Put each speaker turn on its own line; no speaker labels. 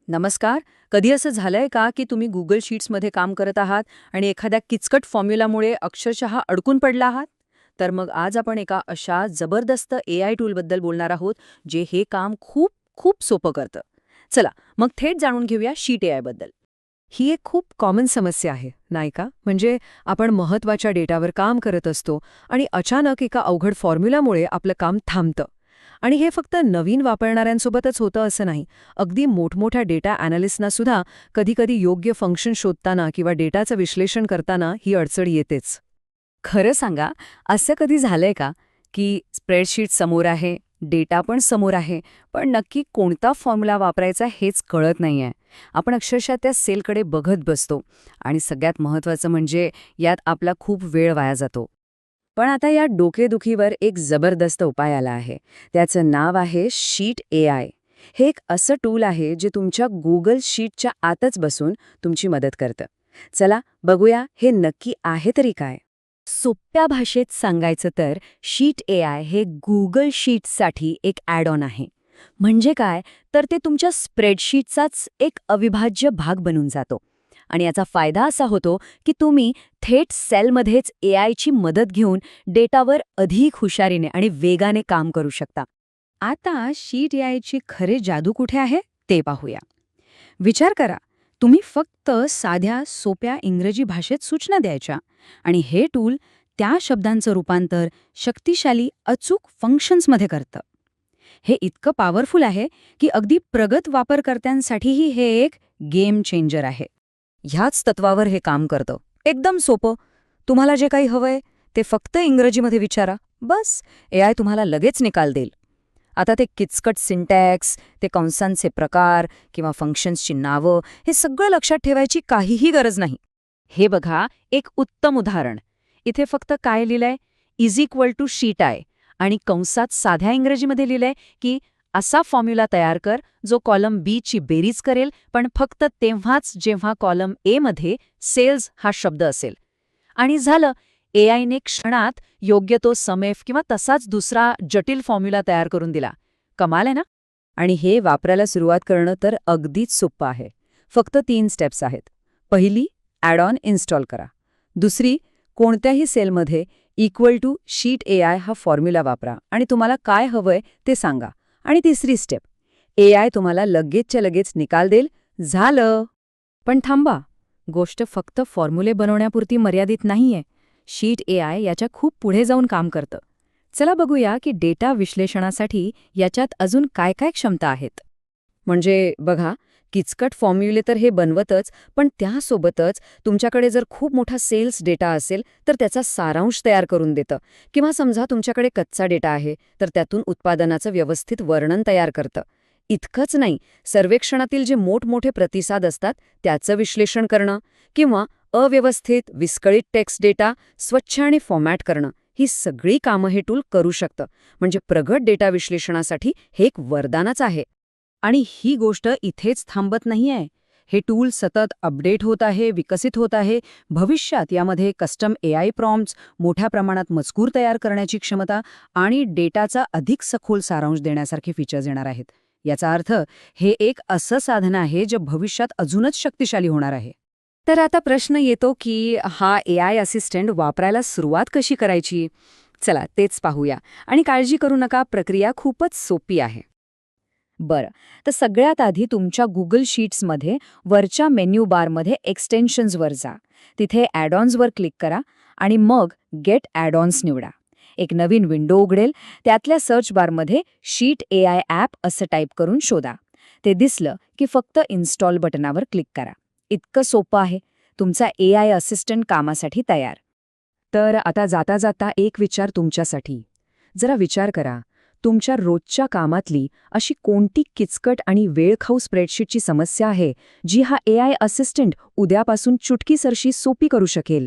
नमस्कार. कधी असं झालंय का की तुम्ही गुगल शीट्समध्ये काम करत आहात आणि एखाद्या किचकट फॉर्म्युलामुळे अक्षरशः अडकून पडला आहात? तर मग आज आपण एका अशा जबरदस्त AI टूलबद्दल बोलणार आहोत, जे हे काम खूप खूप सोपं करतं. चला, मग थेट जाणून घेऊया शीट AI बद्दल.
ही एक खूप कॉमन समस्या आहे, नाही का? म्हणजे आपण महत्त्वाच्या डेटावर काम करत असतो आणि अचानक एका अवघड फॉर्म्युलामुळे आपलं काम थांबतं. आणि हे फक्त नवीन वापरणाऱ्यांसोबतच होतं असं नाही. अगदी मोठमोठ्या डेटा ॲनालिस्टना सुद्धा कधीकधी योग्य फंक्शन शोधताना किंवा डेटाचं विश्लेषण करताना ही अडचण येतेच.
खरं सांगा, असं कधी झालंय का की स्प्रेडशीट समोर आहे, डेटा पण समोर आहे, पण नक्की कोणता फॉर्म्युला वापरायचा हेच कळत नाहीये. आपण अक्षरशः त्या सेलकडे बघत बसतो आणि सगळ्यात महत्त्वाचं म्हणजे यात आपला खूप वेळ वाया जातो. पण आता या डोकेदुखीवर एक जबरदस्त उपाय आला आहे. त्याचं नाव आहे शीट AI. हे एक असं टूल आहे जे तुमच्या गुगल शीटच्या आतच बसून तुमची मदत करतं. चला बघूया हे नक्की आहे तरी काय. सोप्या भाषेत सांगायचं तर शीट AI हे गुगल शीट्ससाठी एक ॲड ऑन आहे. म्हणजे काय, तर ते तुमच्या स्प्रेडशीटचाच एक अविभाज्य भाग बनून जातो. आणि याचा फायदा असा होतो की तुम्ही थेट सेलमध्येच AIची मदत घेऊन डेटावर अधिक हुशारीने आणि वेगाने काम करू शकता. आता शीट AIची खरे जादू कुठे आहे ते पाहूया. विचार करा, तुम्ही फक्त साध्या सोप्या इंग्रजी भाषेत सूचना द्यायच्या आणि हे टूल त्या शब्दांचं रूपांतर शक्तिशाली अचूक फंक्शन्समध्ये करतं. हे इतकं पॉवरफुल आहे की अगदी प्रगत वापरकर्त्यांसाठीही हे एक गेम चेंजर आहे. ह्याच तत्वावर हे काम करतं. एकदम सोपं. तुम्हाला जे काही हवंय ते फक्त इंग्रजीमध्ये विचारा, बस AI तुम्हाला लगेच निकाल देईल. आता ते किचकट सिंटॅक्स, ते कंसांचे प्रकार किंवा फंक्शन्सची नावं हे सगळं लक्षात ठेवायची काहीही गरज नाही. हे बघा एक उत्तम उदाहरण. इथे फक्त काय लिहिलंय, इज इक्वल टू शीट आहे आणि कंसात साध्या इंग्रजीमध्ये लिहिलंय की असा फॉर्म्युला तयार कर जो कॉलम बी ची बेरीज करेल, पण फक्त तेव्हाच जेव्हा कॉलम ए मध्ये सेल्स हा शब्द असेल. आणि झालं, AIने क्षणात योग्य तो समेफ किंवा तसाच दुसरा जटिल फॉर्म्युला तयार करून दिला. कमाल आहे ना? आणि हे वापरायला सुरुवात करणं तर अगदीच सोपं आहे. फक्त 3 स्टेप्स आहेत. पहिली, ॲड ऑन इन्स्टॉल करा. दुसरी, कोणत्याही सेलमध्ये इक्वल टू शीट AI हा फॉर्म्युला वापरा आणि तुम्हाला काय हवंय ते सांगा. आणि तिसरी स्टेप, AI तुम्हाला लगेचच्या लगेच निकाल देईल. झालं. पण थांबा, गोष्ट फक्त फॉर्म्युले बनवण्यापुरती मर्यादित नाहीये. शीट AI याच्या खूप पुढे जाऊन काम करतं. चला बघूया की डेटा विश्लेषणासाठी याच्यात अजून काय काय क्षमता आहेत. म्हणजे बघा, किचकट फॉर्म्युले तर हे बनवतच, पण त्यासोबतच तुमच्याकडे जर खूप मोठा सेल्स डेटा असेल तर त्याचा सारांश तयार करून देतं. किंवा समजा तुमच्याकडे कच्चा डेटा आहे तर त्यातून उत्पादनाचं व्यवस्थित वर्णन तयार करतं. इतकंच नाही, सर्वेक्षणातील जे मोठमोठे प्रतिसाद असतात त्याचं विश्लेषण करणं किंवा अव्यवस्थित विस्कळीत टेक्स्ट डेटा स्वच्छ आणि फॉर्मॅट करणं, ही सगळी कामं हे टूल करू शकतं. म्हणजे प्रगत डेटा विश्लेषणासाठी हे एक वरदानच आहे. आणि ही गोष्ट इथेच थांबत नाहीये. हे टूल सतत अपडेट होत आहे, विकसित होत आहे. भविष्यात यामध्ये कस्टम AI प्रॉम्प्ट्स, मोठ्या प्रमाणात मजकूर तयार करण्याची क्षमता आणि डेटाचा अधिक सखोल सारांश देण्यासारखे फीचर्स येणार आहेत. याचा अर्थ हे एक असं साधन आहे जे भविष्यात अजूनच शक्तिशाली होणार आहे. तर आता प्रश्न येतो की हा AI असिस्टंट वापरायला सुरुवात कशी करायची? चला तेच पाहूया. आणि काळजी करू नका, प्रक्रिया खूपच सोपी आहे. बरं, तर सगळ्यात आधी तुमच्या गुगल शीट्समध्ये वरच्या मेन्यू बारमध्ये एक्सटेन्शन्सवर जा. तिथे ॲड ऑन्सवर क्लिक करा आणि मग गेट ॲड ऑन्स निवडा. एक नवीन विंडो उघडेल. त्यातल्या सर्च बारमध्ये शीट AI ॲप असं टाईप करून शोधा. ते दिसलं की फक्त इन्स्टॉल बटनावर क्लिक करा. इतकं सोपं आहे. तुमचा AI असिस्टंट कामासाठी तयार. तर आता जाता जाता एक विचार तुमच्यासाठी. जरा विचार करा, तुमच्या रोजच्या कामातली अशी कोणती किचकट आणि वेळखाऊ स्प्रेडशीटची समस्या आहे जी हा AI असिस्टंट उद्यापासून चुटकीसरशी सोपी करू शकेल.